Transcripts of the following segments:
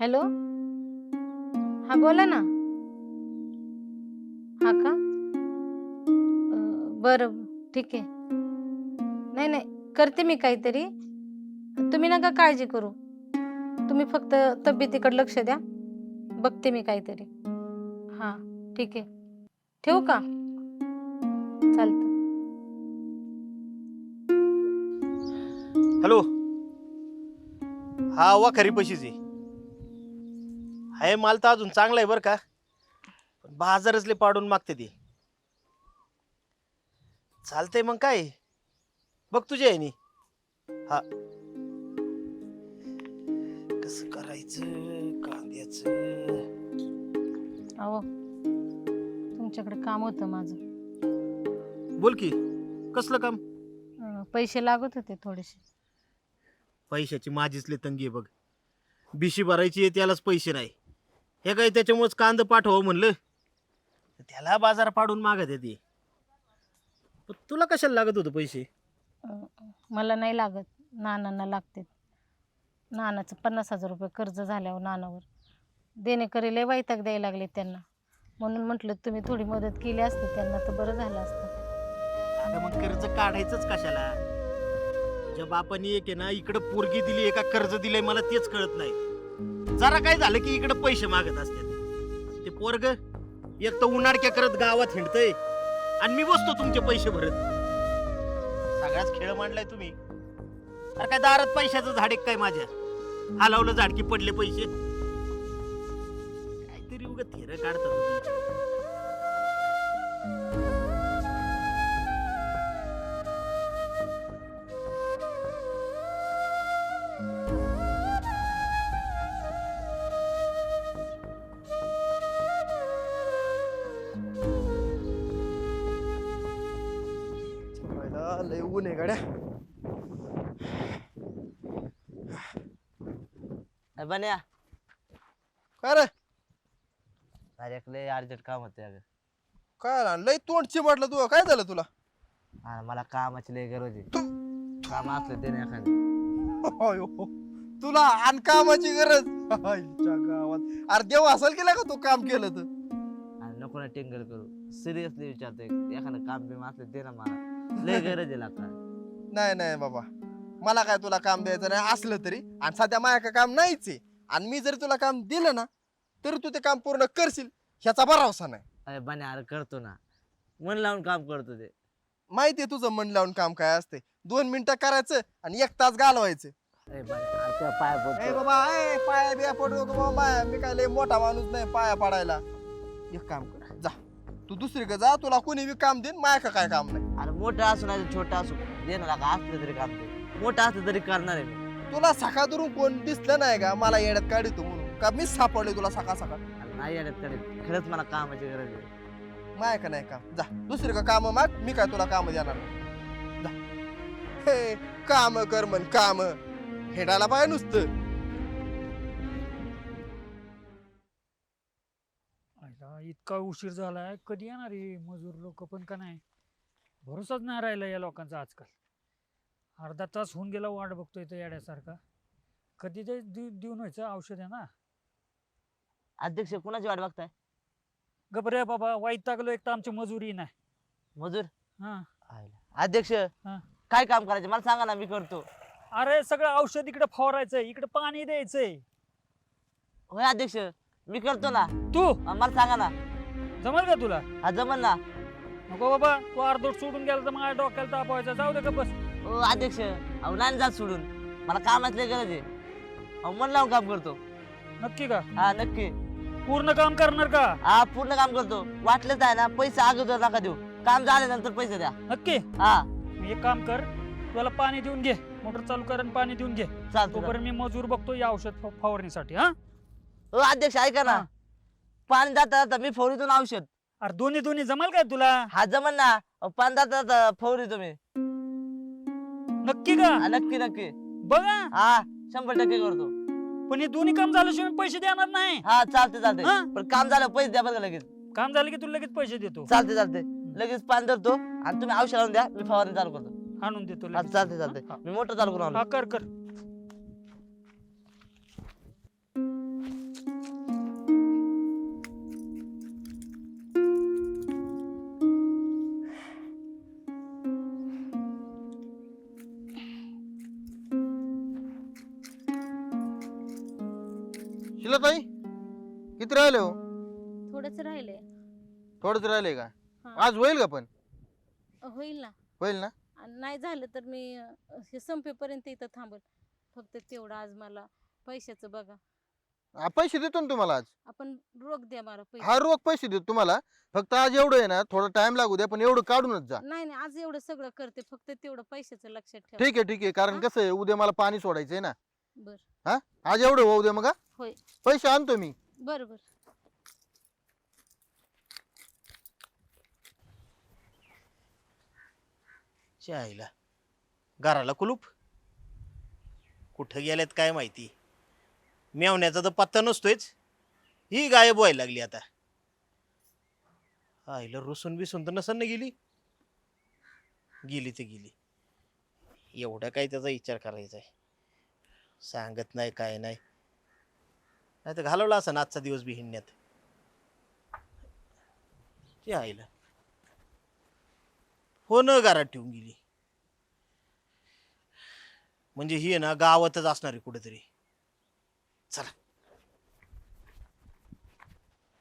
Hello, हा बोला ना. हा का? बरं, ठीक आहे. नाही नाही, करते मी काहीतरी. तुम्ही नका काळजी करू. तुम्ही फक्त तब्येतीकडे लक्ष द्या. बघते मी काहीतरी. हां, ठीक आहे. ठेवू का? चालतं. हॅलो. हा खरी पशीची आहे. माल तर अजून चांगला आहे बरं का, पण बाजारच लय पाडून मागते ती. चालतंय मग काय बघ तुझ्या आहे. हा, कसं करायचं कांद्याचं. अहो, तुमच्याकडे काम होतं माझं. बोल की, कसलं काम? पैसे लागत होते थोडेसे. पैशाची माझीच लय तंगी आहे बघ. बिशी भरायची आहे त्यालाच पैसे नाही. हे काय त्याच्यामुळेच कांद पाठवा म्हणलं, त्याला बाजार पाडून मागत आहे ती. पण तुला कशाला लागत होतं पैसे? मला नाही लागत, नानांना लागते. नानाचं 50,000 रुपये कर्ज झाल्यावर नानावर देणेकरी लय वैताग द्यायला लागले त्यांना. म्हणून म्हटलं तुम्ही थोडी मदत केली असती त्यांना तर बरं झालं असतं. अगं मग कर्ज काढायचंच कशाला? तुझ्या बापानी एक आहे ना इकडं पोरगी दिली एका कर्ज दिलंय, मला तेच कळत नाही. जरा काय झालं की इकडं पैसे मागत असतात. ते पोरग एक तर उन्हाळक्या करत गावात हिंडतय आणि मी बसतो तुमचे पैसे भरत. सगळाच खेळ मांडलाय तुम्ही. अरे काय दारात पैशाचं झाड आहे काय माझ्या? हलवलं झाडकी पडले पैसे. काहीतरी उगत थेर काढतात तुम्ही. लय ऊन आहे गाड्या. बन्या काय रे? अरे लय अर्जंट काम होते अगं. काय लय तोंड चिमटलं तू? काय झालं तुला? आणि मला कामाची लय गरज आहे. काम असलं ते नाही एखादी. तुला आण कामाची गरज आईच्या गावात. अरे देव असेल केला का तू काम केलं तर? आणि नको ना टिंगल करू, सिरियसली विचारतोय. एखादं काम बिम असलं ते ना, मला लय गरज आहे लाका. नाही नाही बाबा, मला काय तुला काम द्यायचं नाही असलं तरी. आणि सध्या माझ्या काम नाहीच आहे. आणि मी जरी तुला काम दिलं ना तरी तू ते काम पूर्ण करशील ह्याचा भरोसा नाही. अरे बन्या, अरे करतो ना, मन लावून काम करतो ते. माहितीये तुझं मन लावून काम काय असते. 2 मिनिटं करायचं आणि 1 तास घालवायचं. अरे बन्या, अरे तुझ्या पाय ए पडतो. बाबा, ए पाया बिया पडू नको बाबा. मी काय लय मोठा माणूस नाही पाया पडायला. एक काम कर, जा तू दुसरीकडे जा. तुला कोणी बी काम देईन, माझ्या काय काम नाही. अरे मोठं असू नाही छोटं असू दे ना लाका, असलं तरी काम दे. मोठं असलं तरी करणार आहे मी. तुला सकाळ दुरून कोण दिसलं नाही का मला येड्यात काढतो म्हणून? का मीच सापडले तुला सकाळ सकाळ? अरे नाही येण्यात कडे, खरंच मला कामाची गरज आहे. माय का नाही काम? जा दुसरी का काम माग. मी काय तुला काम देणार नाही. जा. हे काम कर म्हण काम. हेडायला पाहिजे नुसतं. इतका उशीर झालाय, कधी येणार हे मजूर लोक पण का नाही? भरोसाच नाही राहिला या लोकांचा आजकाल. अर्धा तास होऊन गेला वाट बघतोय इथं येड्यासारखा. कधी ते देऊन व्हायचं औषध आहे ना. अध्यक्ष कुणाची वाट बघताय? गबरे बाबा, वैतागलो. एक तर आमची मजुरी नाही. मजूर? हा, अध्यक्ष काय काम करायचं मला सांगा ना, मी करतो. अरे सगळं औषध इकडे फवारायचंय, इकडे पाणी द्यायचंय. होय अध्यक्ष, मी करतो ना. तू मला सांगा ना. जमल का तुला? हा जमन ना. नको बाबा, तू अर्धोट सोडून गेला तर माझ्या डोक्याला ताप व्हायचा. जाऊ दे का बस. हो अध्यक्ष, अहो नाही जात सोडून. मला कामाची लय गरज आहे. अहो मन लावून काम करतो. नक्की का? हा नक्की. पूर्ण काम करणार का? हा पूर्ण काम करतो. वाटलंच आहे ना, पैसे अगोदर नका देऊ, काम झाल्यानंतर पैसे द्या. नक्की. हा मग एक काम कर, तुला पाणी देऊन घे. मोटर चालू कर आणि पाणी देऊन घे. चालतो. तोपर्यंत मी मजूर बघतो या औषध फवारणीसाठी. हा हो अध्यक्ष ऐका ना, हा. पाणी जाता जाता मी फवरीतून औषध. अरे दोन्ही दोन्ही जमल काय तुला? हा जमन ना. अहो, पाणी जाता जाता फवरीतो मी. नक्की का? हा, नक्की नक्की. बघा, हा 100% करतो. पण हे दोन्ही काम झाल्याशिवाय मी पैसे देणार नाही. हा चालते चालते. हा? पण काम झालं पैसे द्या बरं लगेच. काम झालं की तुला लगेच पैसे देतो. चालते चालते. लगेच पाणी धरतो आणि तुम्ही औषध आणून द्या, मी फवारणी चालू करतो. आणून देतो हा लगेच. चालते चालते. हा, मी मोटर चालू करून हा, आलो. कर कर. तिला ताई किती राहिले हो? थोडंच राहिलंय. थोडंच राहिले का? हा. आज होईल का पण? होईल ना. होईल ना? आणि नाही झालं तर मी हे संपेपर्यंत इथं थांबल. फक्त तेवढं आज मला पैशाचं बघा. पैसे देतो ना तुम्हाला आज. आपण रोख द्या मला पैसे. हा रोख पैसे देतो तुम्हाला. फक्त आज एवढं आहे ना, थोडा टाइम लागू द्या, पण एवढं काढूनच जा. नाही नाही, आज एवढं सगळं करते, फक्त तेवढं पैशाचं लक्षात ठेवा. ठीक आहे कारण हा? कसं आहे उद्या मला पाणी सोडायचंय ना. बर हा आज एवढं होऊ दे मग हा? होय. पैसे आणतो मी. बर बर. आईला घराला कुलूप कुठं गेल्यात काय माहिती. मेवण्याचा तर पत्ता नसतोयच. ही गायब व्हायला लागली आता. आईला रुसून बिसून तर नसन गेली. गेली तर गेली. एवढा काय त्याचा विचार करायचा आहे. सांगत नाही काय नाही. नाही तर घालवला असं आजचा दिवस बी हिंडण्यात. ते आईला हो न घरात ठेवून गेली. म्हणजे ही आहे ना गावातच असणार आहे कुठेतरी. चला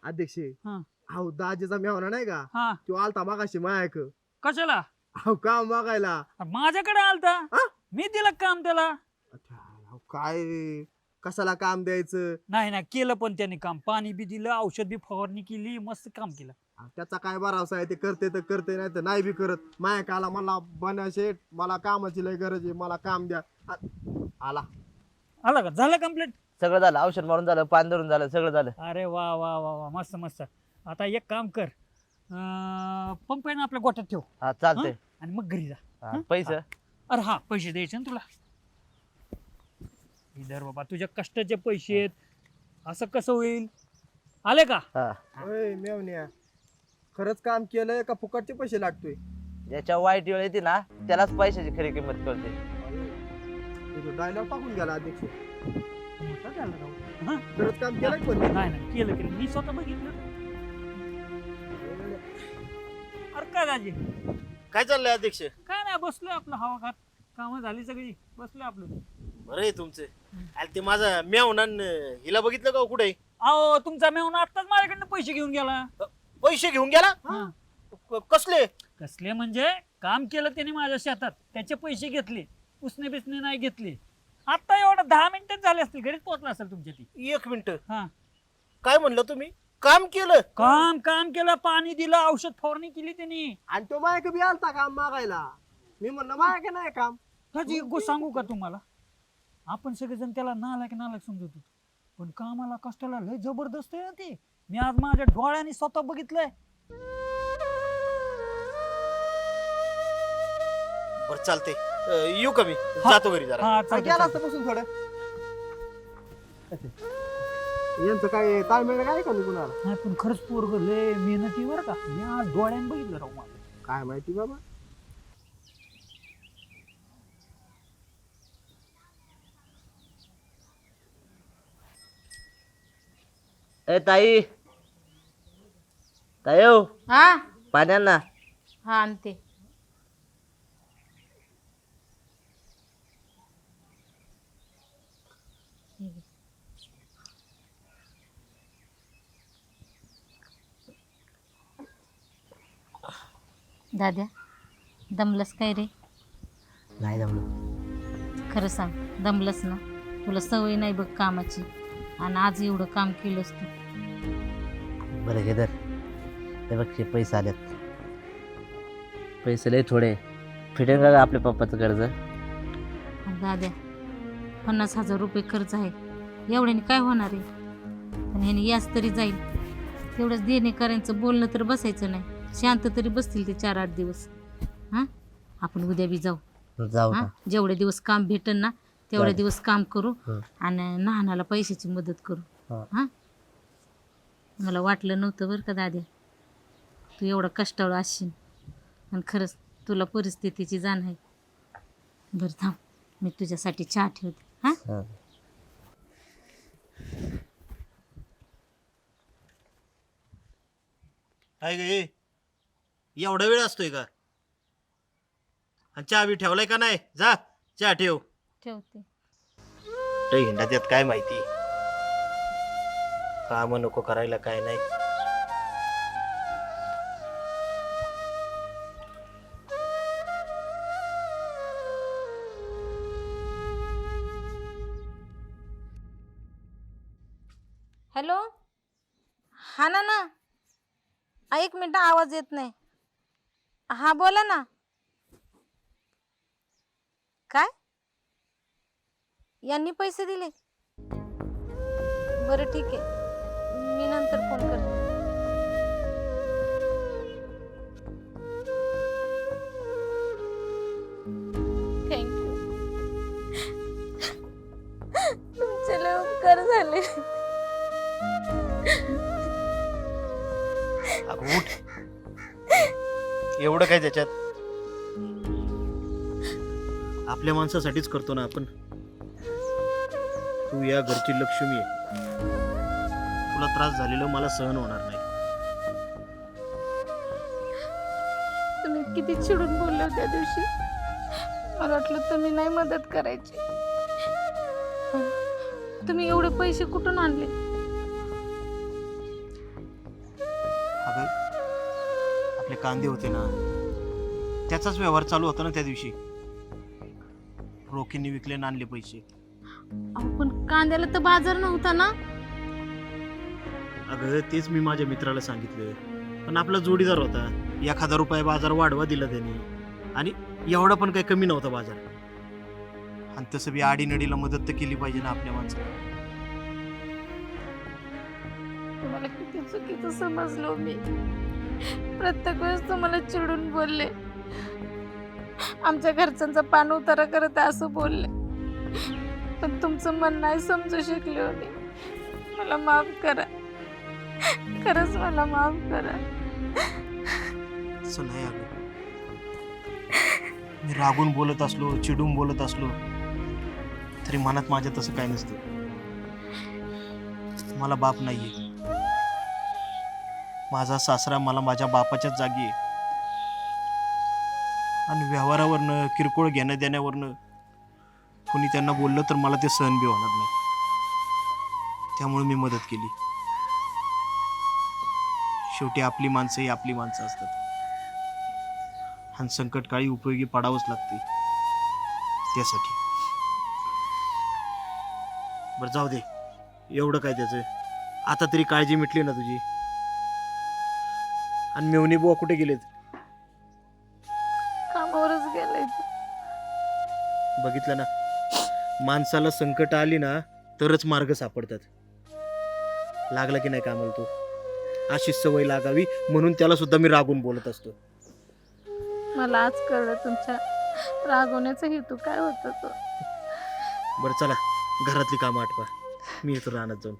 अध्यक्ष हा. अहो दाजीचा मेहना नाही का हा तो आलता मागाशी मायाक कशाला? अहो काम मागायला. माझ्याकडे आलता. हा? मी दिलं काम त्याला. अहो, काय कशाला काम द्यायचं. नाही ना केलं पण त्याने काम. पाणी बी दिलं, औषध बी फवारणी केली, मस्त काम केलं. अहो, त्याचा काय भरोसा आहे. ते करते तर करते नाही तर नाही बी करत. मायाक आला मला बना शेठ मला कामाची लय गरज आहे मला काम द्या. आला आला का? झालं कंप्लीट? सगळं झालं, औषध मारून झालं, पाणी धरून झालं, सगळं झालं. अरे वा वा वा वा, मस्त मस्त. आता एक काम कर, पंप आहे ना आपल्या गोठ्यात ठेव हा चालतंय. आणि मग घरी जा. हा, पैसे अरे हा, पैसे द्यायचे ना तुला. इधर बाबा, तुझ्या कष्टाचे पैसे आहेत. असं कसं होईल? आले का? हा. ओय मेवण्या खरंच काम केलंय का फुकटचे पैसे लागतोय. ज्याच्या वाईट वेळ येते ना त्यालाच पैशाची खरी किंमत कळते. डायलॉग टाकून गेला अध्यक्ष. मोठा झाला राव. हा? खरंच काम केलं पण नाही नाही, केलं केलं, मी स्वतः बघितलं. अरे काय राजे, काय चाललंय अध्यक्ष? काय नाही, बसलोय आपलं हवा खात. कामं झाली सगळी, बसलोय आपलं. बरं आहे तुमचं. अरे ते माझा मेवना हिला बघितलं का हो कुठे? अहो तुमचा मेहून आत्ताच माझ्याकडनं पैसे घेऊन गेला. पैसे घेऊन गेला? हा. कसले? कसले म्हणजे? काम केलं त्याने माझ्या शेतात, त्याचे पैसे घेतले. उसने बिसने नाही घेतले. आता एवढं 10 मिनिटच झाले असतील, घरीच पोहोचला असेल तुमच्या ती. 1 मिनिट. हा, काय म्हणलं तुम्ही? काम केलं? काम केलं, पाणी दिलं, औषध फवारणी केली त्यांनी. आणि तो मायक बी आलता काम मागायला. मी म्हणलं मायक नाही काम. त्याची एक गोष्ट सांगू का तुम्हाला? आपण सगळेजण त्याला नालायक समजत होतो, पण कामाला कष्टाला लय जबरदस्त आहे ना ते. मी आज माझ्या डोळ्याने स्वतः बघितलंय. बरं चालते. येऊ का मी? जातो घरी जरा. हा काय चालतंय, गेला चालतंय. असतं बसून थोडं. यांचं काय ताळमेळ काय का कुणाला नाही पण खरंच पोरग लय मेहनती बरं का. मी आज डोळ्याने बघितलं राव माझं. काय माहिती बाबा. ए ताई, ताई हो, हा पाण्यान ना. हा, आणते. दाद्या, दमलस काय रे? नाही जमलं. खरं सांग, दमलस ना? तुला सवय नाही बघ कामाची, आणि आज एवढं काम केलंस तू. बरं घे तर. हे बघ, हे पैसे आलेत. पैसे लय थोडे. फिटेल का आपल्या पप्पाचं कर्ज? आणि दाद्या, 50,000 रुपये खर्च आहे. एवढ्याने काय होणार आहे? पण ह्याने याच तरी जाईल. तेवढंच देणेकऱ्यांचं बोलणं तर बसायचं नाही. शांत तरी बसतील ते 4-8 दिवस. हा, आपण उद्या बी जाऊ. जाऊ हा, ना. जेवढे दिवस काम भेटन ना तेवढे चालेल. दिवस काम करू. हं. आणि नानाला पैशाची मदत करू. हा. हा, मला वाटलं नव्हतं बरं का दाद्या, तू एवढा कष्टाळू असशील. आणि खरंच तुला परिस्थितीची जाण आहे. बरं थांब, मी तुझ्यासाठी चहा ठेवते. हा, हा. काय गे, एवढा वेळ असतोय का? आणि चहा बी ठेवलाय का नाही? जा चहा ठेव. ठेवते. हिंडा त्यात काय माहिती. काम नको करायला काय नाही. हॅलो, हा ना ना, एक मिनिट आवाज येत नाही. हा बोला ना. काय यांनी पैसे दिले? बरं ठीक आहे, मी नंतर फोन करते. थँक्यू, तुमचे लय उपकार झाले. अगं उठ. एवढं काय त्याच्यात? आपल्या माणसासाठीच करतो ना आपण. तू या घरची लक्ष्मी आहे. तुला त्रास झालेला मला सहन होणार नाही. तुम्ही किती चिडून बोलले होते त्या दिवशी. मला वाटलं तुम्ही नाही मदत करायची. तुम्ही एवढे पैसे कुठून आणले? अगं आपले कांदे होते ना, त्याचाच व्यवहार चालू होता ना त्या दिवशी. रोखीने विकले आणि आणले पैसे. अहो, पण कांद्याला तर बाजार नव्हता ना. अगं तेच मी माझ्या मित्राला सांगितलं, पण आपला जोडीदार होता. 1,000 रुपये बाजार वाढवा दिला त्यांनी, आणि एवढा पण काही कमी नव्हता बाजार. आणि तसं बी आडीनडीला मदत तर केली पाहिजे ना आपल्या माणसाला. तुम्हाला किती चुकीचं समजलो मी. प्रत्येक वेळेस तुम्हाला चिडून बोलले, आमच्या घरच्यांचा पान उतारा करत आहे असं बोलले, पण तुमचं मन नाही समजू शकले होते. मला माफ करा, खरंच मला माफ करा. असं नाही अगं, मी रागून बोलत असलो, चिडून बोलत असलो तरी मनात माझ्या तसं काय नसतं. मला बाप नाहीये. माझा सासरा मला माझ्या बापाच्याच जागी आहे. आणि व्यवहारावरनं, किरकोळ घेण्या देण्यावरनं कोणी त्यांना बोललं तर मला ते सहन बी होणार नाही. त्यामुळे मी मदत केली. शेवटी आपली माणसं ही आपली माणसं असतात, आणि संकटकाळी उपयोगी पडावंच लागते त्यासाठी. बरं जाऊ दे, एवढं काय त्याचं. आता तरी काळजी मिटली ना तुझी. आणि मेवणी बुवा कुठे गेलेत? कामावरच गेलाय. बघितलं ना, माणसाला संकट आली ना तरच मार्ग सापडतात. लागला की नाही कामाला तू. अशीच सवय लागावी म्हणून त्याला सुद्धा मी रागून बोलत असतो. मला आज कळलं तुमच्या रागवण्याचा हेतू काय होता तो. बरं चला, घरातली कामं आठवा. मी येतो रानात जाऊन.